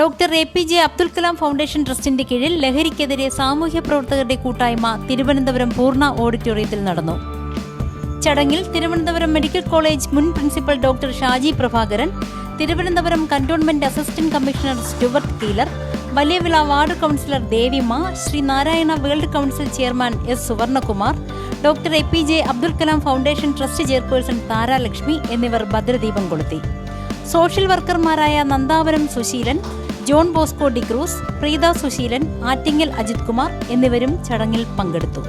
Doctor APJ Abdul Kalam foundation ട്രസ്റ്റിന്റെ കീഴിൽ ലഹരിക്കെതിരെ സാമൂഹ്യ പ്രവർത്തകരുടെ കൂട്ടായ്മ തിരുവനന്തപുരം പൂർണ്ണ ഓഡിറ്റോറിയത്തിൽ നടന്നു. ചടങ്ങിൽ തിരുവനന്തപുരം മെഡിക്കൽ കോളേജ് മുൻ principal doctor Shaji Prabhakaran, Thiruvananthapuram cantonment assistant commissioner Stuart Keeler, Valiyavila ward councillor Devima, Sreenarayana world council chairman S. Suvarnakumar, doctor APJ Abdul Kalam foundation trust chairperson Tharalakshmi എന്നിവർ ഭദ്രദീപം കൊളുത്തി. സോഷ്യൽ വർക്കർമാരായ Nandavaram Susheelan, John Bosco D'Cruz, Preetha Susheelan, Attingal Ajith Kumar എന്നിവരും ചടങ്ങിൽ പങ്കെടുത്തു.